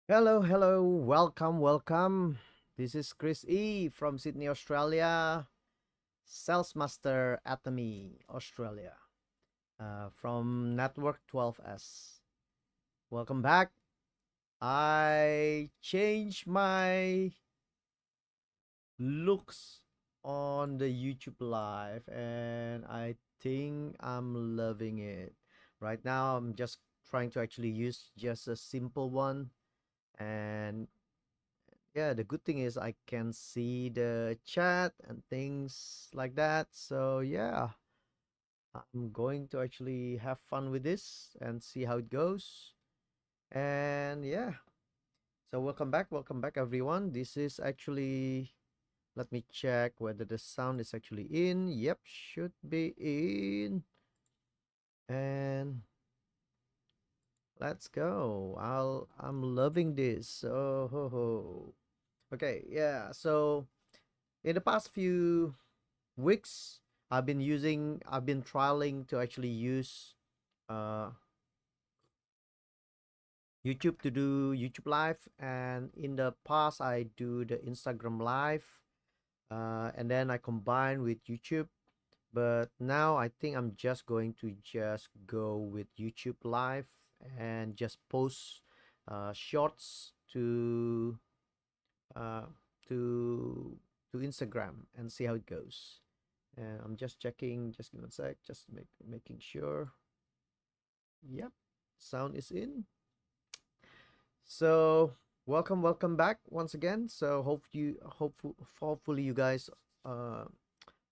Hello, hello, welcome, welcome. This is Chris E from Sydney, Australia, Sales Master Atomy, Australia, from Network 12S. Welcome back. I changed my looks on the YouTube live and I think I'm loving it. Right now, I'm just trying to actually use just a simple one and yeah, the good thing is I can see the chat and things like that. So yeah, I'm going to actually have fun with this and see how it goes. And yeah, so welcome back everyone. This is actually, let me check whether the sound is actually in. Yep, should be in. And let's go. I'm loving this. Oh ho ho. Okay, yeah. So in the past few weeks I've been trialing to actually use uh YouTube to do YouTube live, and in the past I do the Instagram live, and then I combine with YouTube. But now I think I'm just going to just go with YouTube live and just post shorts uh to to Instagram and see how it goes. And I'm just checking, just give me a sec, just making sure. Yep, sound is in. So welcome back once again. So hopefully you guys uh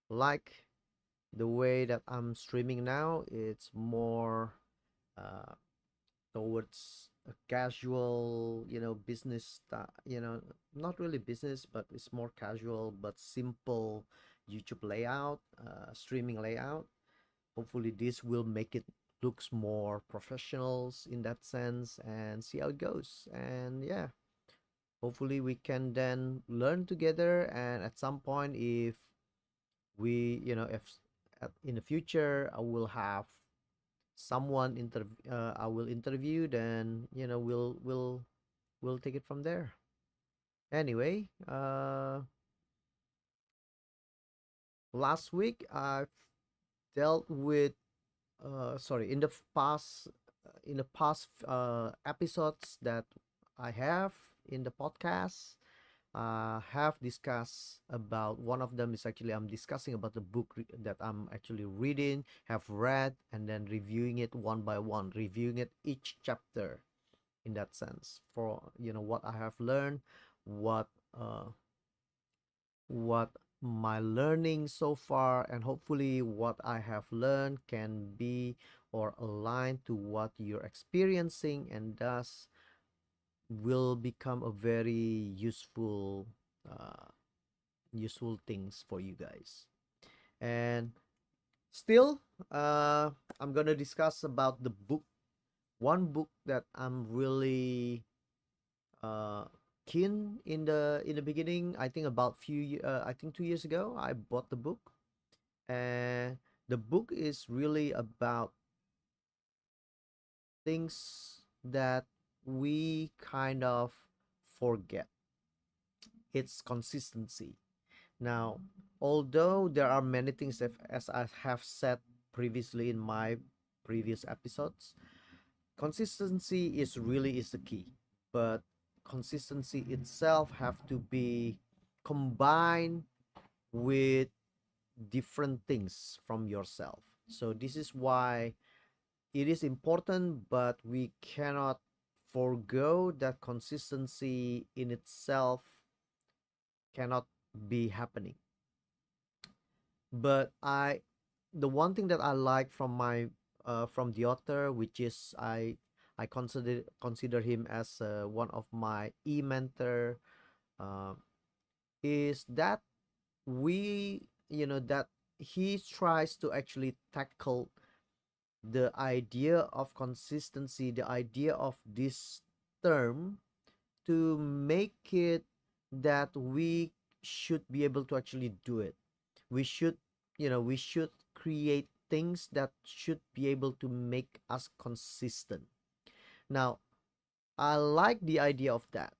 like the way that I'm streaming now. It's more uh towards a casual, business not really business, but it's more casual but simple YouTube layout, streaming layout. Hopefully this will make it looks more professionals in that sense and see how it goes. And yeah, hopefully we can then learn together, and at some point, if we if in the future I will have someone I will interview, then we'll take it from there. Anyway, last week I've dealt with sorry in the past episodes that I have in the podcast, have discussed about, one of them is actually I'm discussing about the book that I'm actually reading, have read, and then reviewing it one by one, reviewing it each chapter, in that sense, for what I have learned, what uh what my learning so far, and hopefully what I have learned can be or align to what you're experiencing, and thus will become a very uh, useful things for you guys. And still, I'm gonna discuss about the book, one book that I'm really uh keen in the beginning. I think about I think 2 years ago I bought the book, and the book is really about things that we kind of forget. It's consistency. Now, although there are many things that, as I have said previously in my previous episodes, consistency is the key. But consistency itself have to be combined with different things from yourself. So this is why it is important, but we cannot forego that consistency in itself cannot be happening. But the one thing that I like from my from the author, which is I consider him as one of my mentor, uh, is that we that he tries to actually tackle the idea of consistency, the idea of this term, to make it that we should be able to actually do it. We should, we should create things that should be able to make us consistent. Now, I like the idea of that.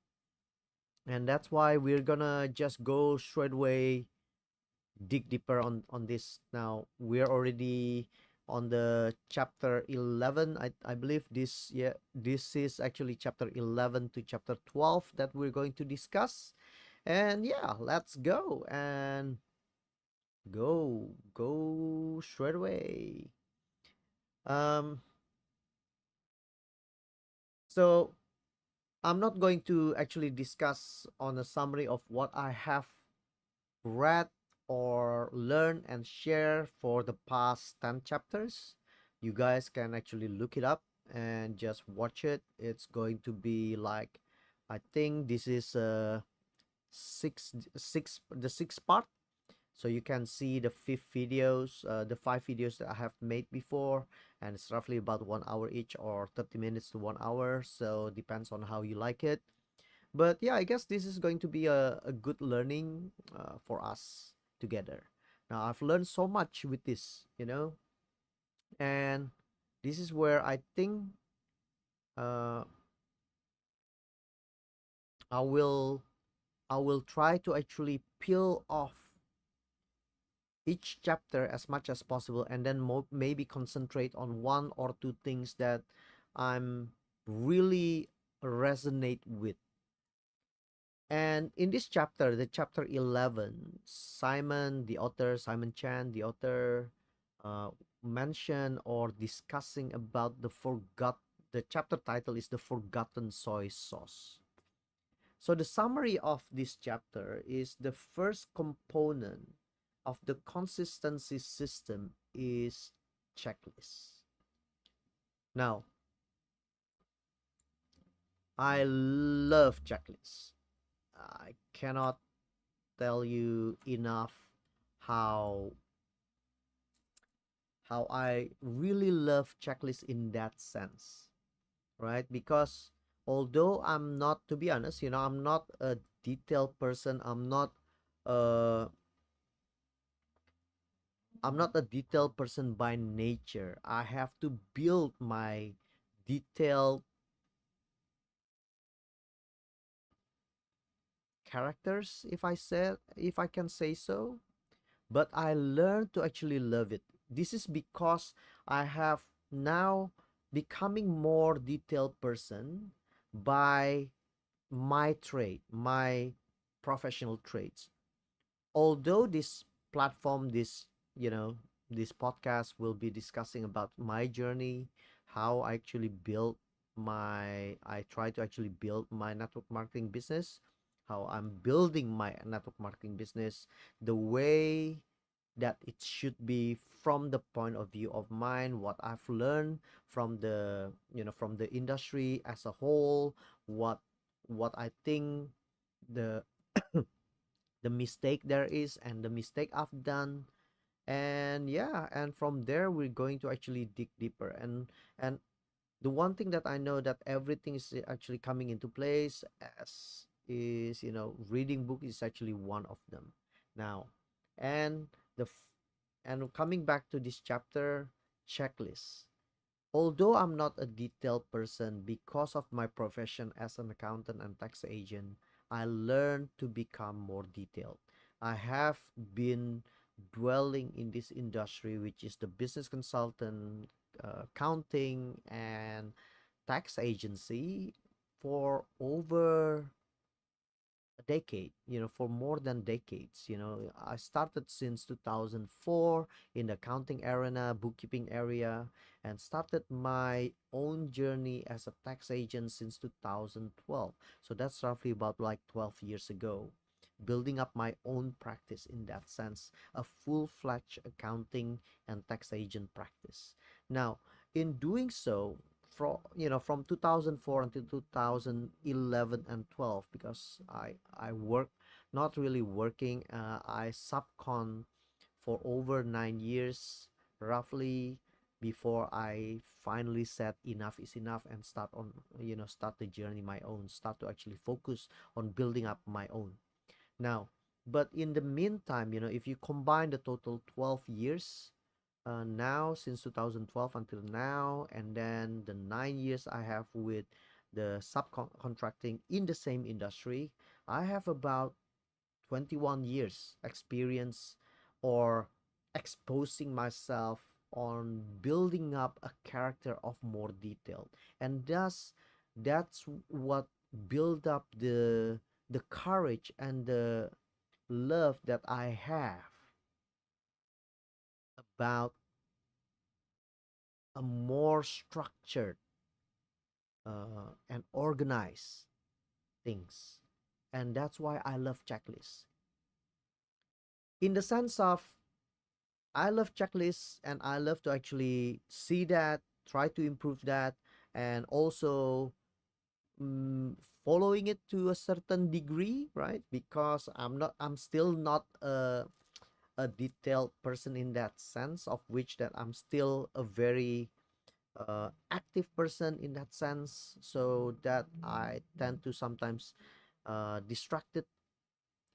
And that's why we're gonna just go straight away, dig deeper on this. Now we're already on the chapter 11. I believe this, yeah, this is actually chapter 11 to chapter 12 that we're going to discuss. And yeah, let's go and go straight away. um so I'm not going to actually discuss on a summary of what I have read or learn and share for the past 10 chapters. You guys can actually look it up and just watch it. It's going to be like, I think this is the sixth part. So you can see the fifth videos, the five videos that I have made before, and it's roughly about 1 hour each, or 30 minutes to 1 hour. So depends on how you like it. But yeah, I guess this is going to be a good learning for us together. Now I've learned so much with this, and this is where I think uh, I will I will try to actually peel off each chapter as much as possible, and then maybe concentrate on one or two things that I'm really resonate with. And in this chapter, the chapter 11, Simon Chan, the author, uh, mentioned or discussing about the chapter title is The Forgotten Soy Sauce. So the summary of this chapter is the first component of the consistency system is checklist. Now, I love checklists. I cannot tell you enough how I really love checklists in that sense, right? Because although I'm not, to be honest, I'm not a detailed person. Uh I'm not a detailed person by nature. I have to build my detailed characters, if I can say so. But I learned to actually love it. This is because I have now becoming more detailed person by my trade, my professional traits. Although this platform, you know, this podcast will be discussing about my journey, how I actually built I try to actually build my network marketing business, how I'm building my network marketing business the way that it should be from the point of view of mine, what I've learned from from the industry as a whole, what I think the the mistake there is and the mistake I've done. And yeah, and from there we're going to actually dig deeper. And the one thing that I know that everything is actually coming into place as is, reading book is actually one of them now. And and coming back to this chapter, checklist. Although I'm not a detailed person because of my profession as an accountant and tax agent, I learned to become more detailed. I have been dwelling in this industry, which is the business consultant, accounting, and tax agency for over a decade, for more than decades. I started since 2004 in the accounting arena, bookkeeping area, and started my own journey as a tax agent since 2012. So that's roughly about like 12 years ago, building up my own practice in that sense, a full-fledged accounting and tax agent practice. Now, in doing so, from 2004 until 2011 and 12, because I work, not really working, I subcon for over 9 years roughly, before I finally said enough is enough and start the journey my own, start to actually focus on building up my own. Now, but in the meantime, if you combine the total 12 years, now since 2012 until now, and then the 9 years I have with the subcontracting in the same industry. I have about 21 years experience or exposing myself on building up a character of more detail, and thus that's what build up the courage and the love that I have about a more structured and organized things. And that's why I love checklists. In the sense of, I love checklists and I love to actually see that, try to improve that, and also mm, following it to a certain degree, right? Because I'm still not a detailed person in that sense, of which that I'm still a very active person in that sense, so that I tend to sometimes distracted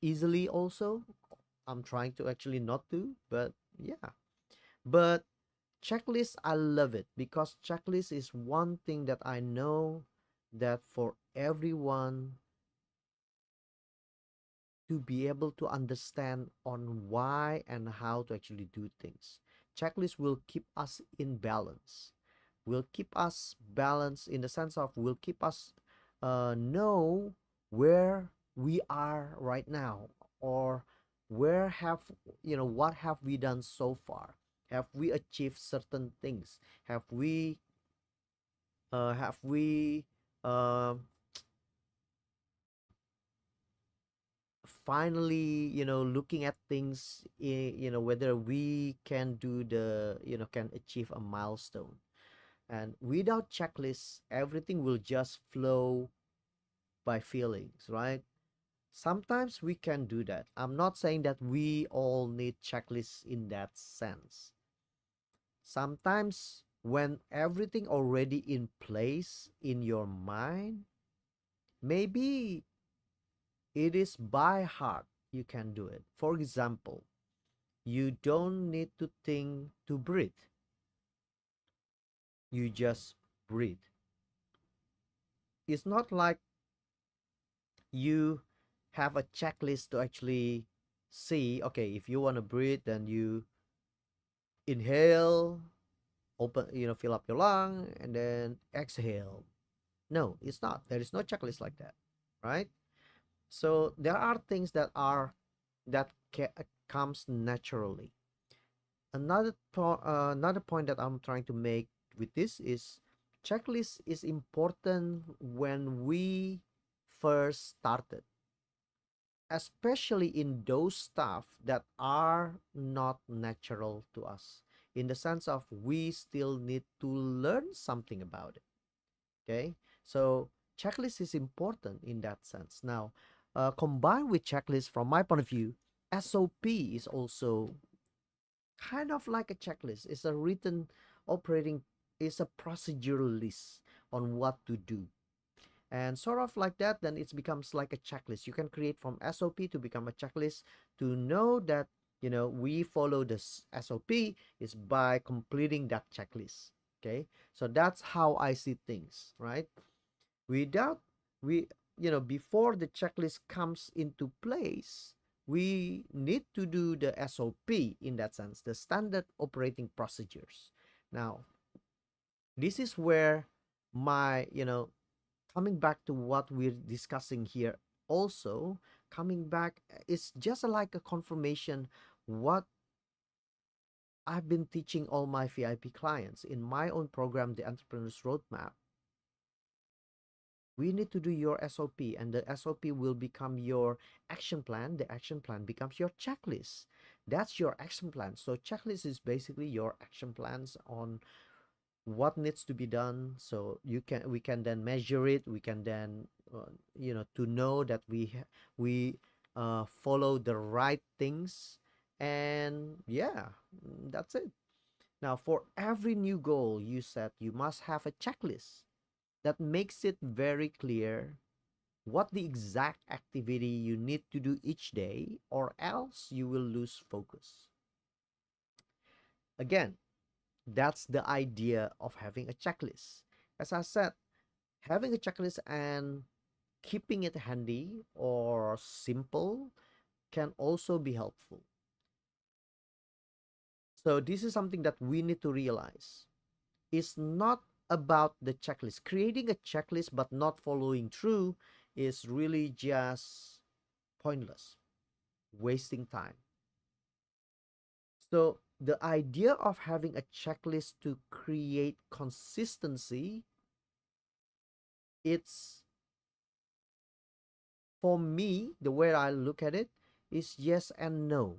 easily also. I'm trying to actually not to, but yeah. But checklist, I love it because checklist is one thing that I know that for everyone to be able to understand on why and how to actually do things. Checklist will keep us in balance. Will keep us balanced in the sense of will keep us know where we are right now, or where have, what have we done so far, have we achieved certain things, have we uh, finally, looking at things, whether we can do the, can achieve a milestone. And without checklists, everything will just flow by feelings, right? Sometimes we can do that. I'm not saying that we all need checklists in that sense. Sometimes when everything already in place in your mind, maybe it is by heart you can do it. For example, you don't need to think to breathe. You just breathe. It's not like you have a checklist to actually see, okay, if you want to breathe, then you inhale, open, fill up your lung, and then exhale. No, it's not. There is no checklist like that, right? So there are things that comes naturally. Another point that I'm trying to make with this is checklist is important when we first started, especially in those stuff that are not natural to us, in the sense of we still need to learn something about it. Okay, so checklist is important in that sense. Now, combined with checklist, from my point of view, SOP is also kind of like a checklist. It's a written operating, it's a procedural list on what to do, and sort of like that, then it becomes like a checklist. You can create from SOP to become a checklist, to know that, we follow this SOP is by completing that checklist. Okay, so that's how I see things, right? Without, we before the checklist comes into place, we need to do the SOP, in that sense, the standard operating procedures. Now, this is where my, coming back to what we're discussing here, also coming back, it's just like a confirmation what I've been teaching all my VIP clients in my own program, the Entrepreneur's Roadmap. We need to do your SOP, and the SOP will become your action plan. The action plan becomes your checklist. That's your action plan. So checklist is basically your action plans on what needs to be done, so we can then measure it. We can then to know that we follow the right things. And yeah, that's it. Now, for every new goal you set, you must have a checklist that makes it very clear what the exact activity you need to do each day, or else you will lose focus. Again, that's the idea of having a checklist. As I said, Having a checklist and keeping it handy or simple can also be helpful. So this is something that we need to realize. It's not about the checklist. Creating a checklist but not following through is really just pointless, wasting time. So the idea of having a checklist to create consistency, it's, for me, the way I look at it is yes and no.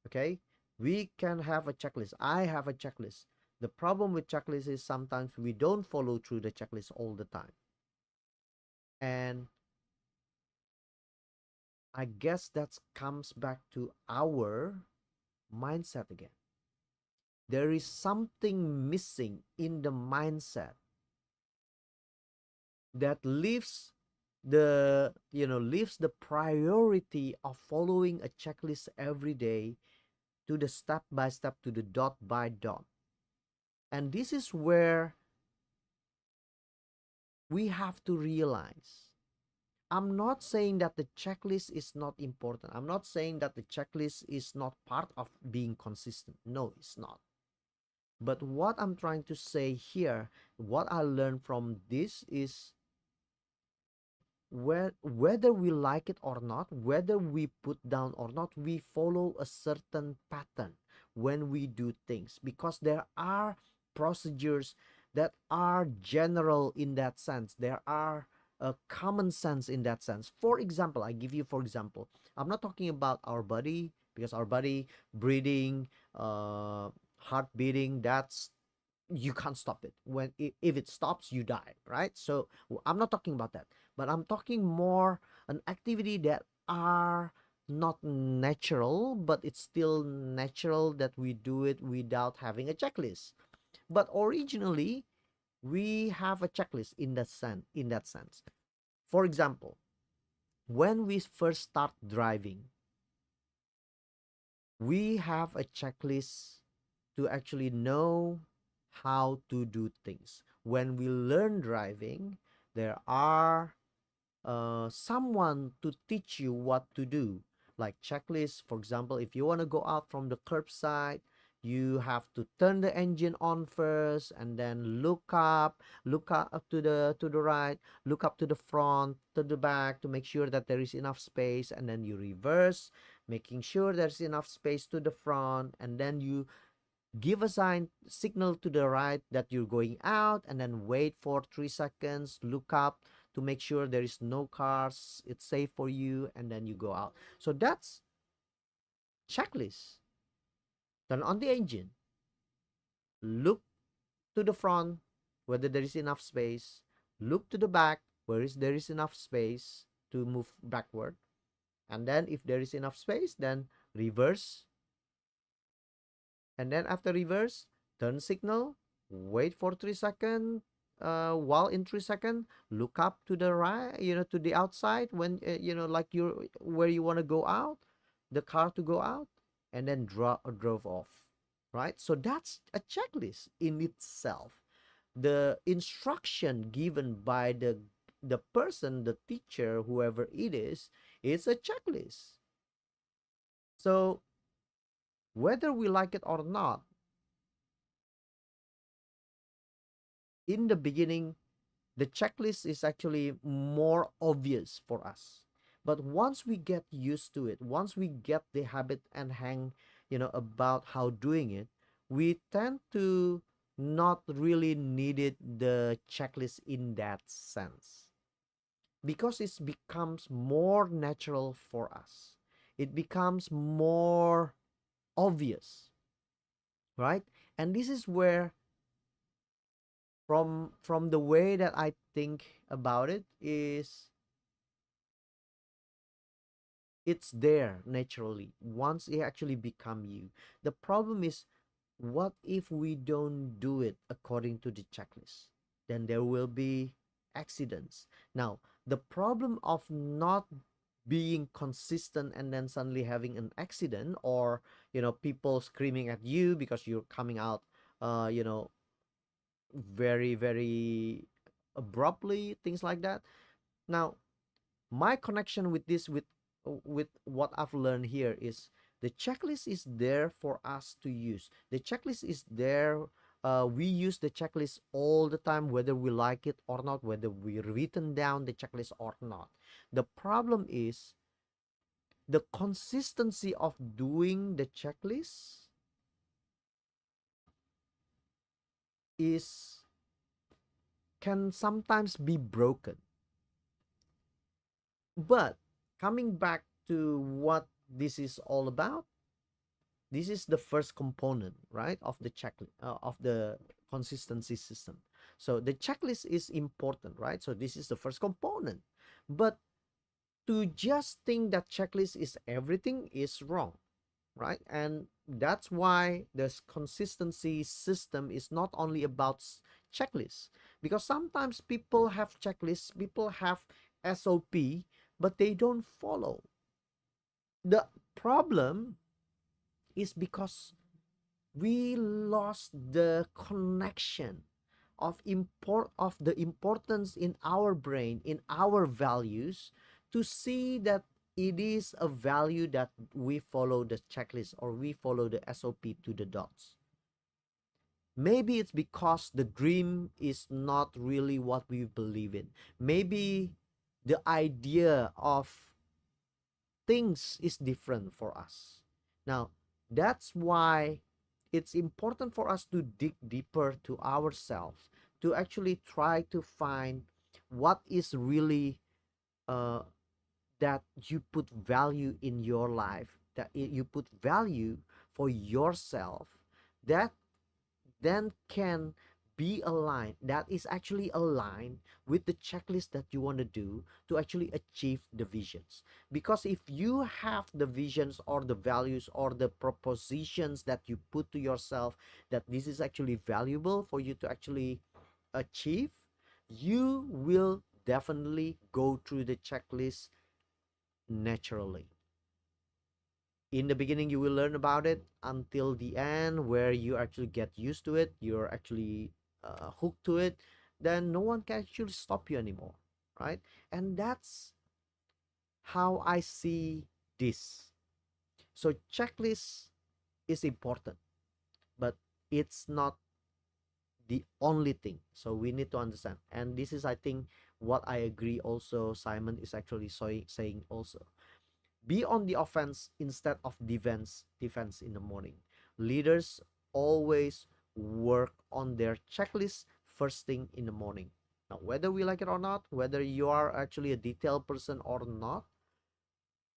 Okay? We can have a checklist. I have a checklist. The problem with checklist is sometimes we don't follow through the checklist all the time. And I guess that comes back to our mindset again. There is something missing in the mindset that leaves the priority of following a checklist every day to the step by step, to the dot by dot. And this is where we have to realize, I'm not saying that the checklist is not important. I'm not saying that the checklist is not part of being consistent. No, it's not. But what I'm trying to say here, what I learned from this is, whether we like it or not, whether we put down or not, we follow a certain pattern when we do things, because there are procedures that are general in that sense. There are a common sense in that sense. For example, I give you for example, I'm not talking about our body, because our body, breathing, heart beating, that's, you can't stop it. When if it stops, you die, right? So I'm not talking about that, but I'm talking more an activity that are not natural, but it's still natural that we do it without having a checklist. But originally, we have a checklist in that sense. For example, when we first start driving, we have a checklist to actually know how to do things. When we learn driving, there are someone to teach you what to do, like checklists. For example, if you want to go out from the curbside, you have to turn the engine on first, and then look up to the right, look up to the front, to the back, to make sure that there is enough space, and then you reverse, making sure there's enough space to the front, and then you give a signal to the right that you're going out, and then wait for 3 seconds, look up to make sure there is no cars, it's safe for you, and then you go out. So that's checklist. Turn on the engine, look to the front whether there is enough space, look to the back where is there is enough space to move backward, and then if there is enough space, then reverse, and then after reverse, turn signal, wait for 3 seconds, while in 3 seconds, look up to the right, to the outside, when like you where you want to go out, the car to go out, and then drove off, right? So that's a checklist in itself. The instruction given by the person, the teacher, whoever it is a checklist. So whether we like it or not, in the beginning, the checklist is actually more obvious for us. But once we get used to it, once we get the habit and hang, about how doing it, we tend to not really needed the checklist in that sense, because it becomes more natural for us. It becomes more obvious, right? And this is where, from the way that I think about it, is it's there naturally once it actually become you. The problem is, what if we don't do it according to the checklist? Then there will be accidents. Now, the problem of not being consistent and then suddenly having an accident, or people screaming at you because you're coming out, very very abruptly, things like that. Now, my connection with this, with what I've learned here, is the checklist is there for us to use. The checklist is there. We use the checklist all the time, whether we like it or not, whether we written down the checklist or not. The problem is the consistency of doing the checklist is can sometimes be broken. But coming back to what this is all about, this is the first component, right, of the checklist, of the consistency system. So the checklist is important, right? So this is the first component. But to just think that checklist is everything is wrong, right? And that's why this consistency system is not only about checklists, because sometimes people have checklists, people have SOP, but they don't follow. The problem is because we lost the connection of the importance in our brain, in our values, to see that it is a value that we follow the checklist or we follow the SOP to the dots. Maybe it's because the dream is not really what we believe in. Maybe the idea of things is different for us. Now, that's why it's important for us to dig deeper to ourselves, to actually try to find what is really uh, that you put value in your life, that you put value for yourself, that then can be aligned, that is actually aligned with the checklist that you want to do to actually achieve the visions. Because if you have the visions or the values or the propositions that you put to yourself, that this is actually valuable for you to actually achieve, you will definitely go through the checklist naturally. In the beginning you will learn about it until the end, where you actually get used to it, you're actually hooked to it, then no one can actually stop you anymore, right? And that's how I see this. So checklist is important, but it's not the only thing. So we need to understand, and this is, I think, what I agree also Simon is actually saying also. Be on the offense instead of defense in the morning. Leaders always work on their checklist first thing in the morning. Now, whether we like it or not, whether you are actually a detailed person or not,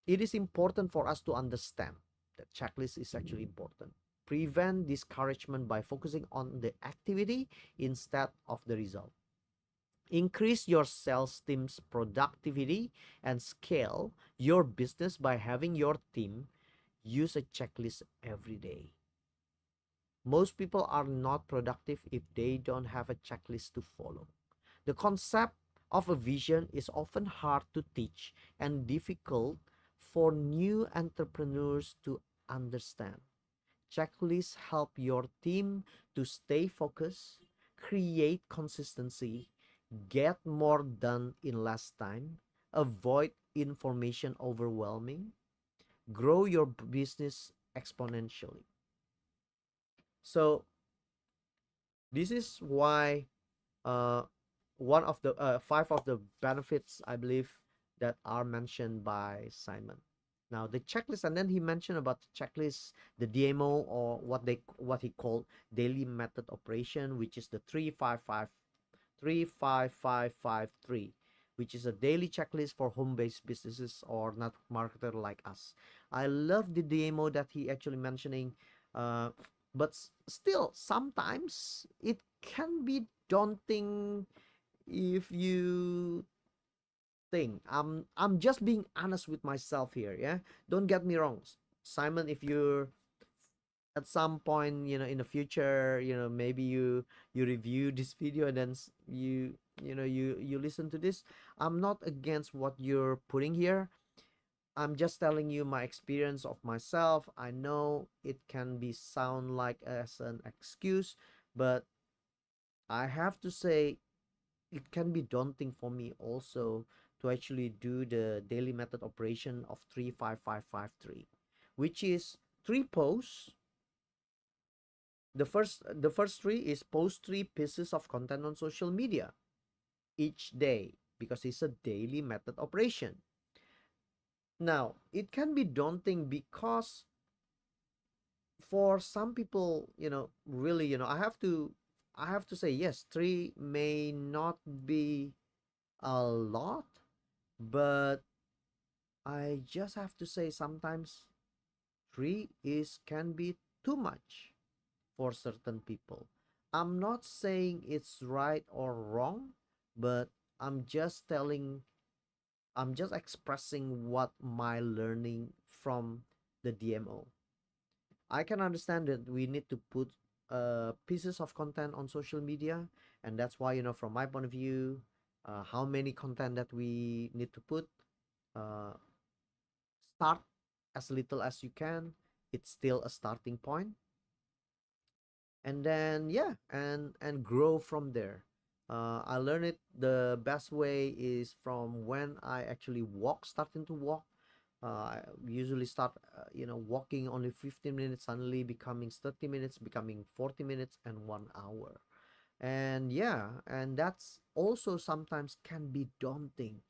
it is important for us to understand that checklist is actually important. Prevent discouragement by focusing on the activity instead of the result. Increase your sales team's productivity and scale your business by having your team use a checklist every day. Most people are not productive if they don't have a checklist to follow. The concept of a vision is often hard to teach and difficult for new entrepreneurs to understand. Checklists help your team to stay focused, create consistency, get more done in less time, avoid information overwhelming, grow your business exponentially. So this is why uh, one of the five of the benefits, I believe, that are mentioned by Simon. Now the checklist, and then he mentioned about the checklist, the DMO, or what he called daily method operation, which is the 35553, which is a daily checklist for home-based businesses or not marketer like us. I love the DMO that he actually mentioning, uh, but still sometimes it can be daunting if you think. I'm just being honest with myself here, yeah. Don't get me wrong, Simon. If you're at some point, in the future, maybe you review this video and then you listen to this, I'm not against what you're putting here. I'm just telling you my experience of myself. I know it can be sound like as an excuse, but I have to say it can be daunting for me also to actually do the daily method operation of 35553, which is three posts. The first three is post three pieces of content on social media each day, because it's a daily method operation. Now, it can be daunting because for some people, really, I have to say, yes, three may not be a lot, but I just have to say sometimes three is can be too much for certain people. I'm not saying it's right or wrong, but I'm just telling, I'm just expressing what my learning from the DMO. I can understand that we need to put pieces of content on social media, and that's why, from my point of view, how many content that we need to put, uh, start as little as you can. It's still a starting point, and then, yeah, and grow from there. I learned it the best way is from when I actually starting to walk. I usually start, walking only 15 minutes, suddenly becoming 30 minutes, becoming 40 minutes, and 1 hour. And yeah, and that's also sometimes can be daunting,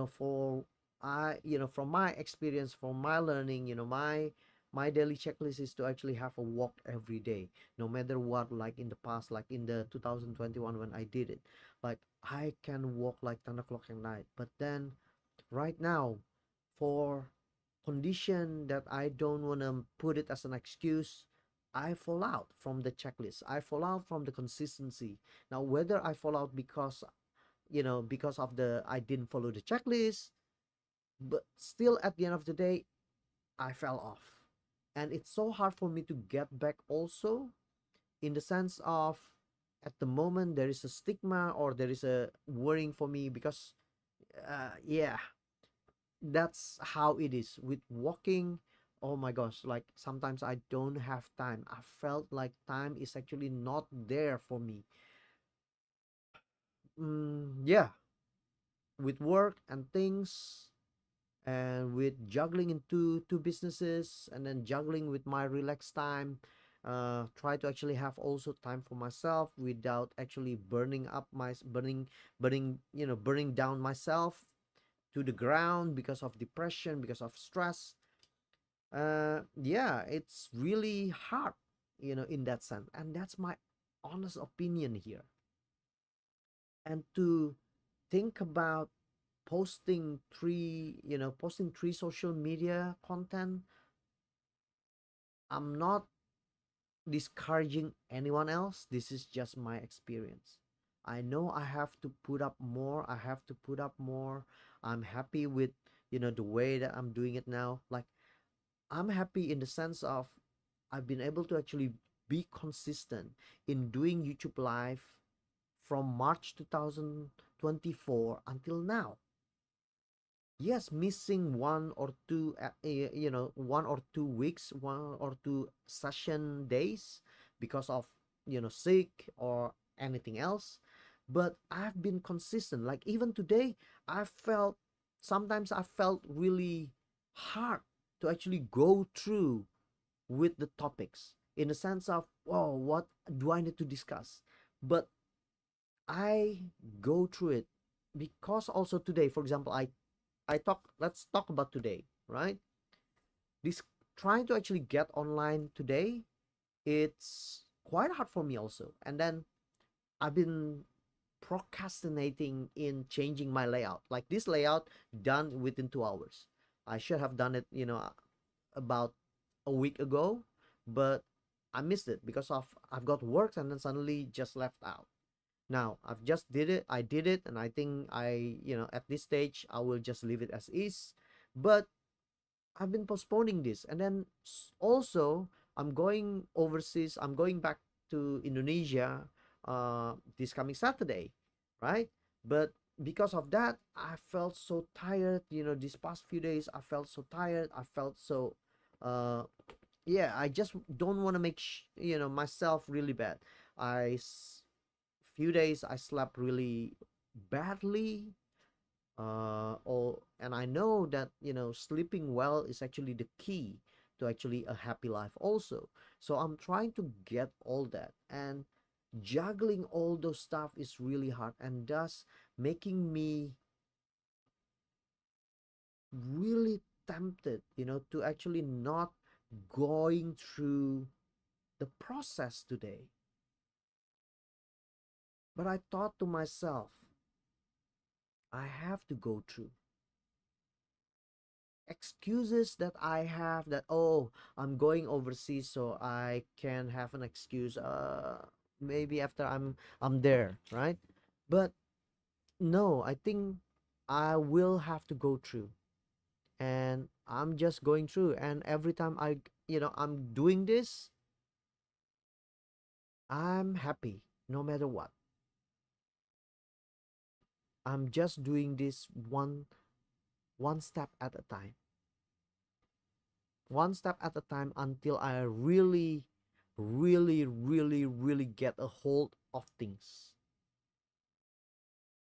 for from my experience, from my learning, my daily checklist is to actually have a walk every day, no matter what. Like in the past, like in the 2021 when I did it, like I can walk like 10 o'clock at night. But then right now, for condition that I don't want to put it as an excuse, I fall out from the checklist. I fall out from the consistency. Now, whether I fall out because, because of the I didn't follow the checklist, but still at the end of the day, I fell off. And it's so hard for me to get back also, in the sense of, at the moment there is a stigma or there is a worrying for me because, yeah, that's how it is with walking. Oh my gosh, like sometimes I don't have time. I felt like time is actually not there for me. Yeah, with work and things, and with juggling into two businesses, and then juggling with my relaxed time, try to actually have also time for myself without actually burning down myself to the ground because of depression, because of stress. Yeah, it's really hard, in that sense, and that's my honest opinion here. And to think about posting three social media content, I'm not discouraging anyone else. This is just my experience. I know I have to put up more. I have to put up more. I'm happy with, the way that I'm doing it now. Like, I'm happy in the sense of I've been able to actually be consistent in doing YouTube Live from March 2024 until now. Yes, missing 1 or 2 weeks, 1 or 2 session days because of, sick or anything else. But I've been consistent. Like even today, I felt sometimes I felt really hard to actually go through with the topics, in the sense of, oh, what do I need to discuss? But I go through it, because also today, for example, I talk let's talk about today, right? This Trying to actually get online today, it's quite hard for me also. And then I've been procrastinating in changing my layout. Like this layout done within 2 hours. I should have done it, about a week ago, but I missed it because of I've got work and then suddenly just left out. Now I've just did it. I did it, and I think at this stage I will just leave it as is. But I've been postponing this, and then also I'm going overseas. I'm going back to Indonesia this coming Saturday, right? But because of that, I felt so tired. These past few days, I felt so tired. I felt so, uh, yeah. I just don't want to make myself really bad. Few days I slept really. badly, or and I know that sleeping well is actually the key to actually a happy life also. So I'm trying to get all that, and juggling all those stuff is really hard, and thus making me really tempted, to actually not going through the process today. But I thought to myself, I have to go through. Excuses that I have, that, oh, I'm going overseas, so I can have an excuse, maybe after I'm there, right? But no, I think I will have to go through, and I'm just going through, and every time I'm doing this, I'm happy no matter what. I'm just doing this one step at a time, one step at a time, until I really, really, really, really get a hold of things.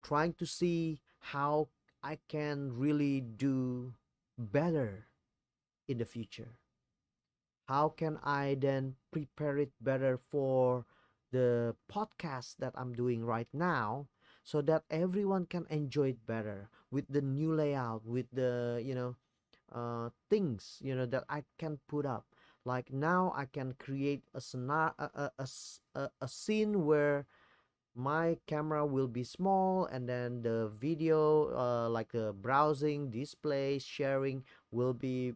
Trying to see how I can really do better in the future. How can I then prepare it better for the podcast that I'm doing right now, so that everyone can enjoy it better with the new layout, with the things that I can put up. Like now I can create a scenario, a scene where my camera will be small, and then the video, like the browsing, display, sharing, will be,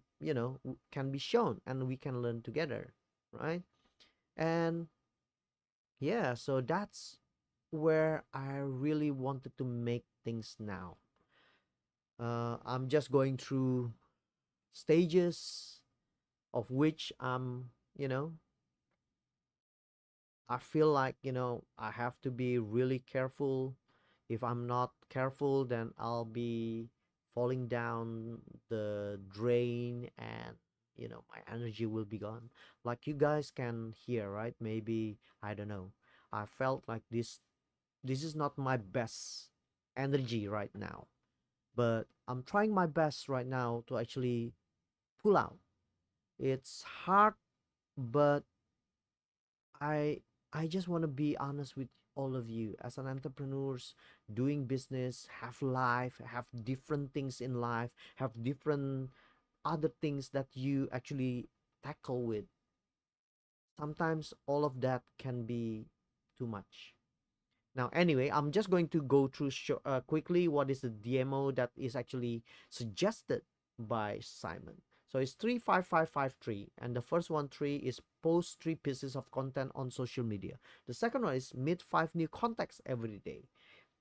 can be shown, and we can learn together, right? And yeah, so that's where I really wanted to make things now. I'm just going through stages of which I feel like, I have to be really careful. If I'm not careful, then I'll be falling down the drain, and, my energy will be gone. Like you guys can hear, right? Maybe, I don't know. I felt like this is not my best energy right now. But I'm trying my best right now to actually pull out. It's hard, but I I just want to be honest with all of you. As an entrepreneurs, doing business, have life, have different things in life, have different other things that you actually tackle with. Sometimes all of that can be too much. Now, anyway, I'm just going to go through quickly what is the DMO that is actually suggested by Simon. So it's 35553, and the first one, three, is post 3 pieces of content on social media. The second one is meet 5 new contacts every day,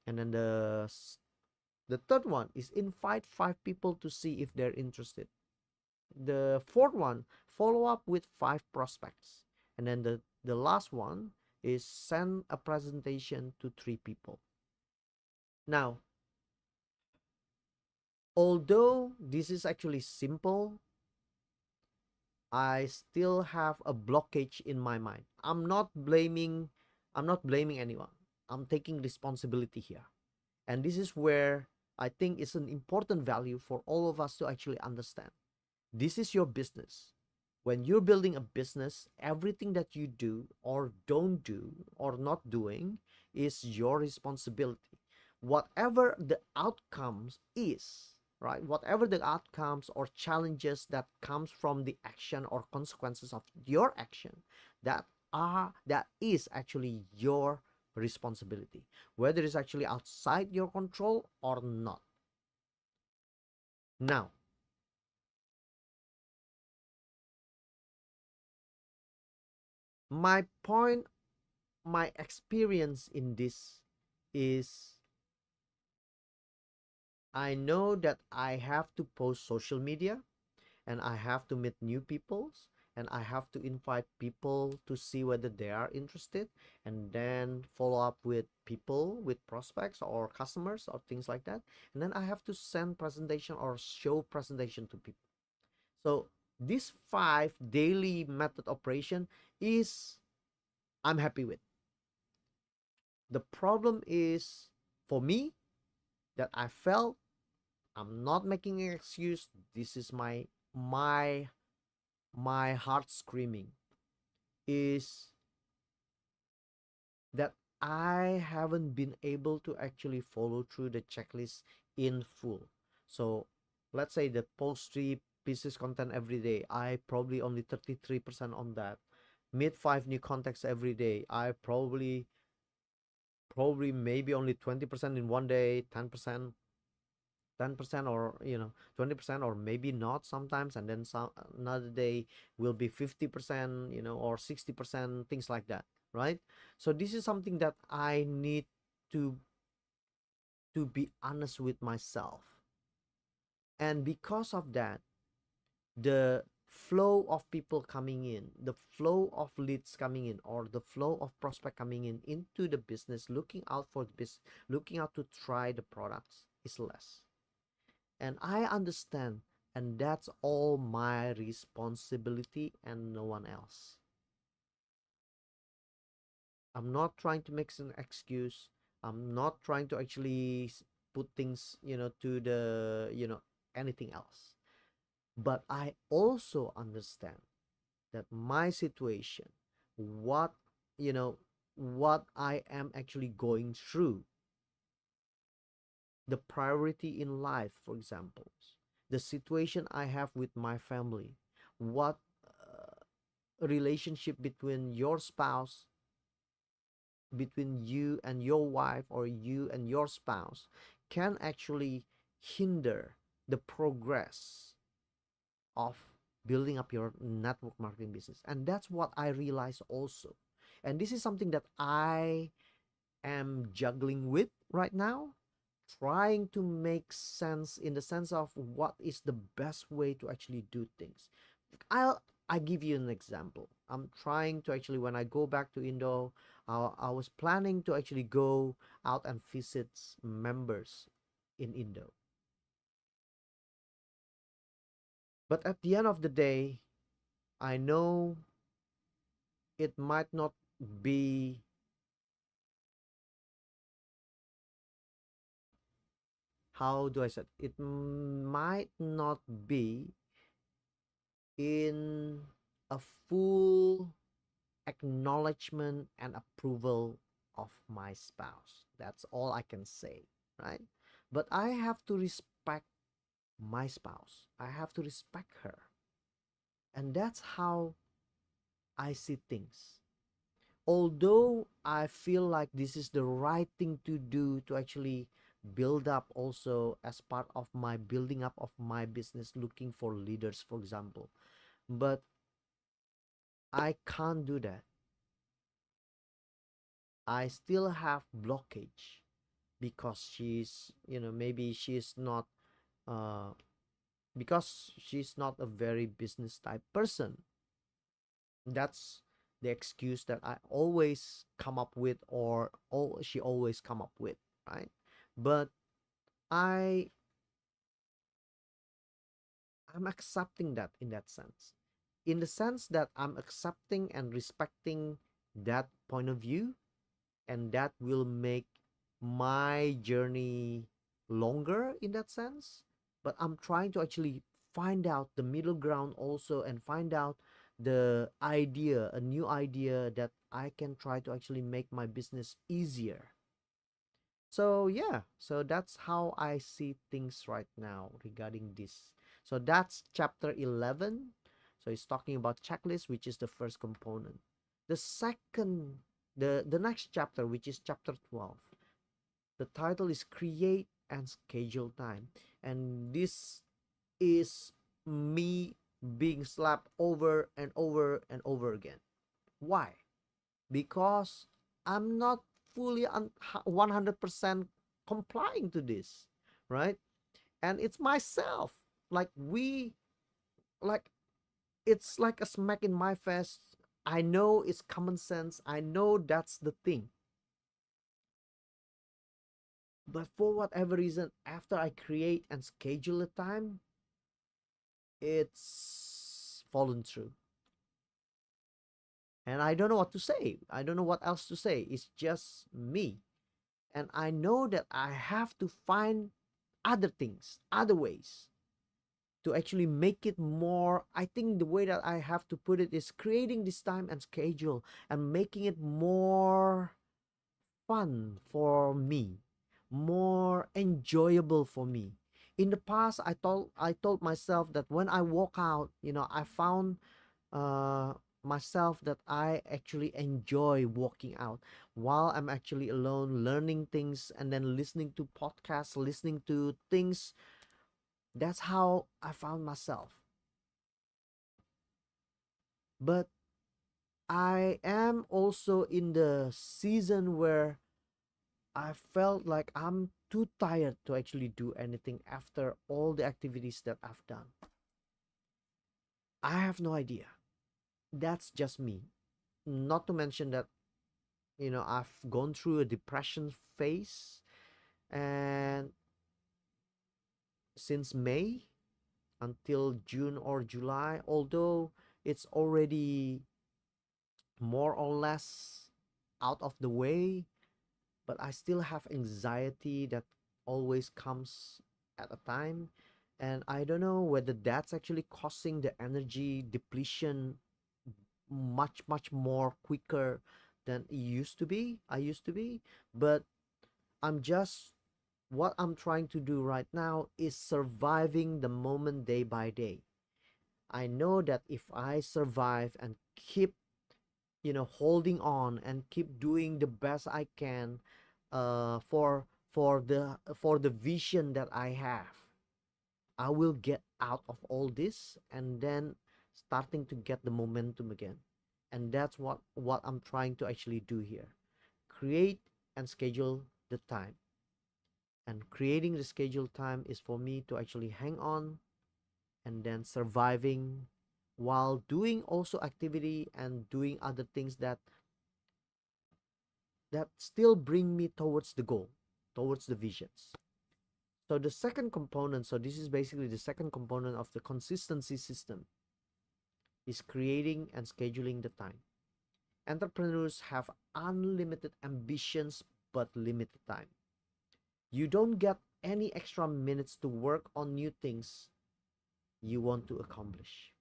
and then the third one is invite 5 people to see if they're interested. The fourth one, follow up with 5 prospects, and then the last one is send a presentation to 3 people. Now, although this is actually simple, I still have a blockage in my mind. I'm not blaming anyone. I'm taking responsibility here. And this is where I think it's an important value for all of us to actually understand. This is your business. When you're building a business, everything that you do or don't do or not doing is your responsibility. Whatever the outcomes is, right? Whatever the outcomes or challenges that comes from the action or consequences of your action, that is actually your responsibility, whether it's actually outside your control or not. Now, my point, my experience in this is, I know that I have to post social media, and I have to meet new peoples, and I have to invite people to see whether they are interested, and then follow up with people, with prospects or customers or things like that. And then I have to send presentation or show presentation to people. So this 5 daily method operation is, I'm happy with. The problem is, for me, that I felt. I'm not making an excuse. This is my my heart screaming is that I haven't been able to actually follow through the checklist in full. So let's say the post 3 pieces content every day, I probably only 33% on that. Meet 5 new contacts every day, I probably maybe only 20% in one day, 10% or 20%, or maybe not sometimes, and then some another day will be 50%, or 60%, things like that, right? So this is something that I need to be honest with myself. And because of that, the flow of people coming in, the flow of leads coming in, or the flow of prospect coming in into the business, looking out for the business, looking out to try the products, is less. And I understand, and that's all my responsibility and no one else. I'm not trying to make an excuse. I'm not trying to actually put things, to the, anything else. But I also understand that my situation, what, what I am actually going through, the priority in life, for example, the situation I have with my family, what relationship between your spouse, between you and your wife, or you and your spouse, can actually hinder the progress of building up your network marketing business. And that's what I realize also. And this is something that I am juggling with right now, trying to make sense, in the sense of what is the best way to actually do things. I give you an example. I'm trying to actually, when I go back to Indo, I was planning to actually go out and visit members in Indo. But at the end of the day, I know it might not be, how do I say it? It might not be in a full acknowledgement and approval of my spouse. That's all I can say, right? But I have to respect my spouse. I have to respect her. And that's how I see things. Although I feel like this is the right thing to do to actually build up, also as part of my building up of my business, looking for leaders, for example, but I can't do that. I still have blockage because she's, maybe she's not, uh because she's not a very business type person. That's the excuse that I always come up with, or she always come up with, right? But I I'm accepting that, in that sense. In the sense that I'm accepting and respecting that point of view, and that will make my journey longer in that sense. But I'm trying to actually find out the middle ground also, and find out the idea, a new idea that I can try to actually make my business easier. So yeah, so that's how I see things right now regarding this. So that's chapter 11. So it's talking about checklist, which is the first component. The second, the next chapter, which is chapter 12, the title is create and schedule time. And this is me being slapped over and over and over again. Why? Because I'm not fully 100% complying to this, right? And it's myself. Like like it's like a smack in my face. I know it's common sense. I know that's the thing. But for whatever reason, after I create and schedule a time, it's fallen through. And I don't know what to say. I don't know what else to say. It's just me. And I know that I have to find other things, other ways to actually make it more. I think the way that I have to put it is creating this time and schedule and making it more fun for me, more enjoyable for me. In the past, I told myself that when I walk out, I found uh, myself that I actually enjoy walking out while I'm actually alone, learning things and then listening to podcasts, listening to things. That's how I found myself. But I am also in the season where I felt like I'm too tired to actually do anything after all the activities that I've done. I have no idea. That's just me. Not to mention that, I've gone through a depression phase, and since May until June or July, although it's already more or less out of the way, but I still have anxiety that always comes at a time. And I don't know whether that's actually causing the energy depletion much, much more quicker than it used to be. I used to be, but I'm just what I'm trying to do right now is surviving the moment day by day. I know that if I survive and keep, holding on and keep doing the best I can for the vision that I have, I will get out of all this and then starting to get the momentum again. And that's what I'm trying to actually do here. Create and schedule the time. And creating the schedule time is for me to actually hang on and then surviving while doing also activity and doing other things that still bring me towards the goal, towards the visions. So the second component, so this is basically the second component of the consistency system, is creating and scheduling the time. Entrepreneurs have unlimited ambitions but limited time. You don't get any extra minutes to work on new things you want to accomplish.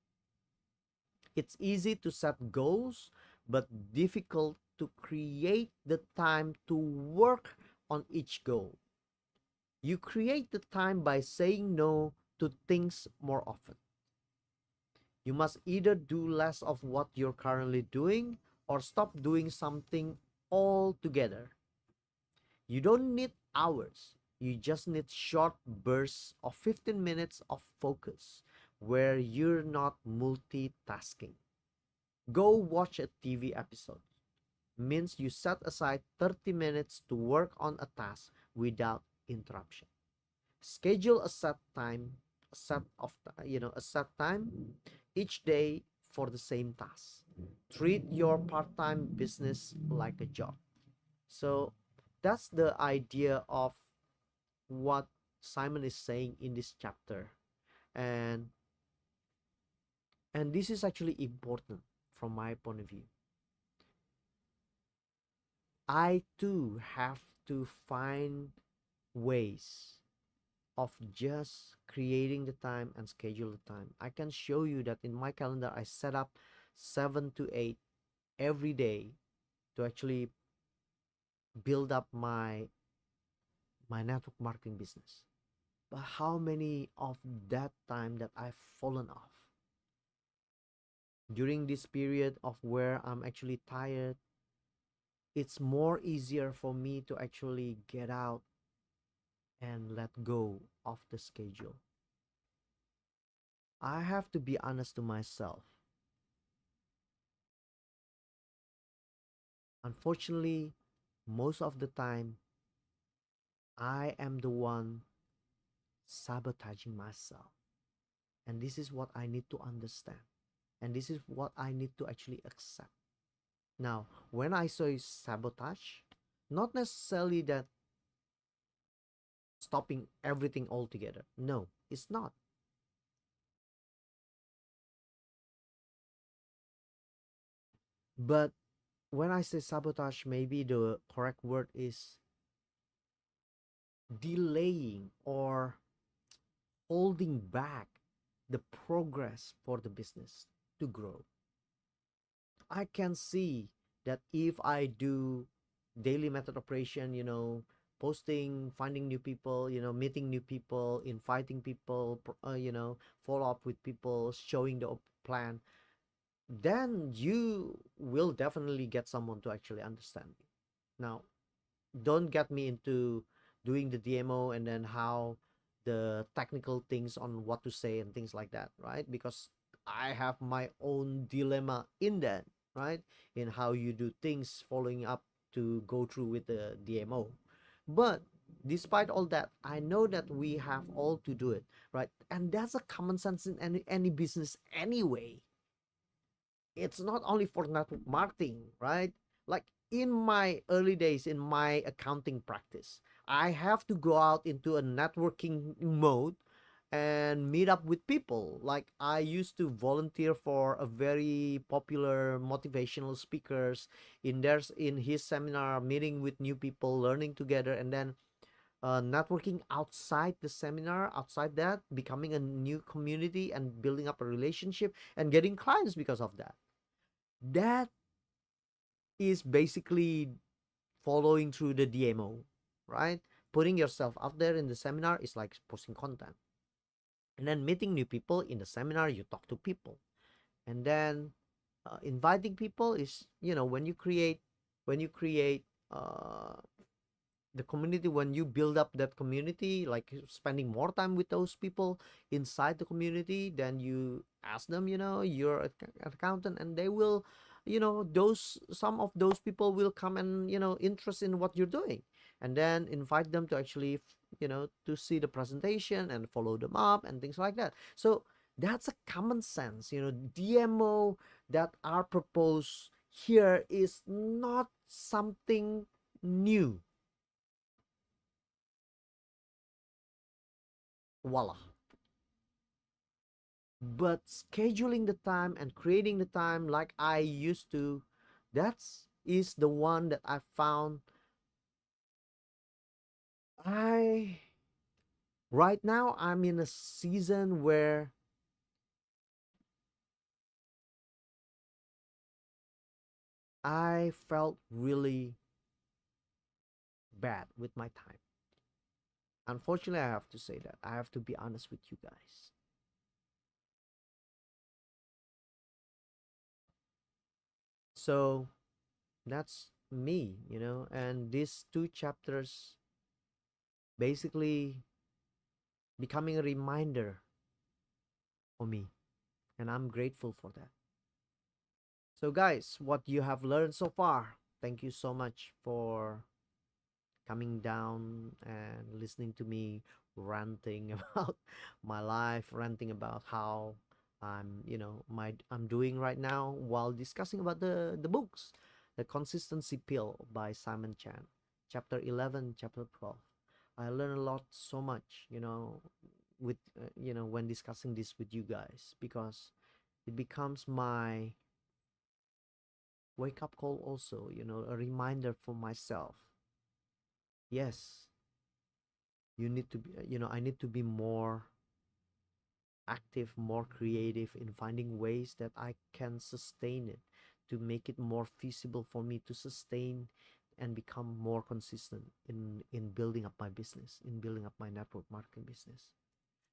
It's easy to set goals, but difficult to create the time to work on each goal. You create the time by saying no to things more often. You must either do less of what you're currently doing or stop doing something altogether. You don't need hours. You just need short bursts of 15 minutes of focus where you're not multitasking. Go watch a TV episode means you set aside 30 minutes to work on a task without interruption. Schedule a set time, a set time each day for the same task. Treat your part-time business like a job. So that's the idea of what Simon is saying in this chapter. And this is actually important from my point of view. I too have to find ways of just creating the time and schedule the time. I can show you that in my calendar I set up 7 to 8 every day to actually build up my network marketing business. But how many of that time that I've fallen off during this period of where I'm actually tired, it's more easier for me to actually get out and let go of the schedule. I have to be honest to myself. Unfortunately, most of the time, I am the one sabotaging myself. And this is what I need to understand. And this is what I need to actually accept. Now, when I say sabotage, not necessarily that stopping everything altogether. No, it's not. But when I say sabotage, maybe the correct word is delaying or holding back the progress for the business to grow. I can see that if I do daily method operation, posting, finding new people, meeting new people, inviting people, follow up with people, showing the plan, then you will definitely get someone to actually understand you. Now, don't get me into doing the DMO and then how the technical things on what to say and things like that, right? Because I have my own dilemma in that, right? In how you do things following up to go through with the DMO. But despite all that, I know that we have all to do it, right? And that's a common sense in any business anyway. It's not only for network marketing, right? Like in my early days in my accounting practice, I have to go out into a networking mode and meet up with people. Like I used to volunteer for a very popular motivational speakers in his seminar, meeting with new people, learning together, and then networking outside the seminar, outside that, becoming a new community and building up a relationship and getting clients because of that. That is basically following through the DMO, right? Putting yourself out there in the seminar is like posting content. And then meeting new people in the seminar, you talk to people. And then inviting people is, when you create uh, the community, when you build up that community, like spending more time with those people inside the community, then you ask them, you're an accountant, and they will, those some of those people will come and interest in what you're doing, and then invite them to actually to see the presentation and follow them up and things like that. So that's a common sense, DMO that are proposed here is not something new. Voila. But scheduling the time and creating the time like I used to, that's is the one that I found. I Right now I'm in a season where I felt really bad with my time. Unfortunately, I have to say that. I have to be honest with you guys. So that's me, and these two chapters basically becoming a reminder for me, and I'm grateful for that. So, guys, what you have learned so far, thank you so much for coming down and listening to me ranting about my life, ranting about how I'm doing right now while discussing about the books, The Consistency Pill by Simon Chan, chapter 11, chapter 12. I learned a lot, so much, with when discussing this with you guys, because it becomes my wake up call also, a reminder for myself. Yes, you need to be, I need to be more active, more creative in finding ways that I can sustain it, to make it more feasible for me to sustain and become more consistent in building up my business, in building up my network marketing business.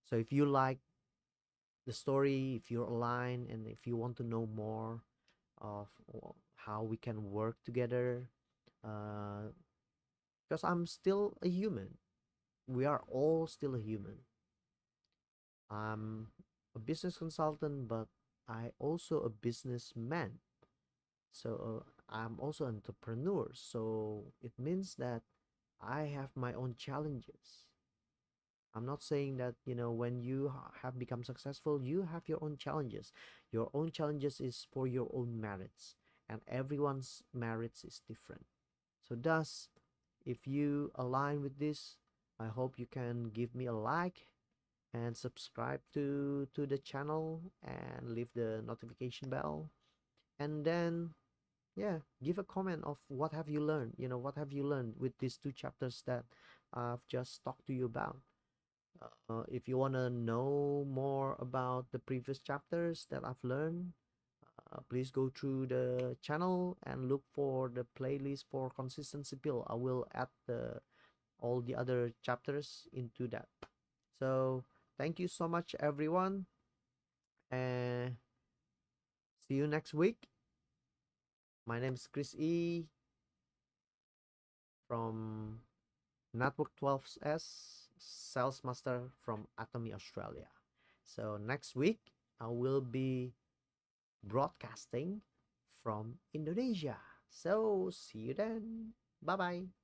So if you like the story, if you're aligned, and if you want to know more of how we can work together, uh, because I'm still a human. We are all still a human. I'm a business consultant, but I also a businessman. So I'm also an entrepreneur. So it means that I have my own challenges. I'm not saying that, when you have become successful, you have your own challenges. Your own challenges is for your own merits, and everyone's merits is different. So thus, if you align with this, I hope you can give me a like and subscribe to the channel and leave the notification bell, and then yeah, give a comment of what have you learned, what have you learned with these two chapters that I've just talked to you about. If you want to know more about the previous chapters that I've learned, please go through the channel and look for the playlist for consistency pill. I will add all the other chapters into that. So thank you so much, everyone, and see you next week. My name is Chris E from Network 12S, Sales Master from Atomy, Australia. So next week, I will be broadcasting from Indonesia. So see you then. Bye bye.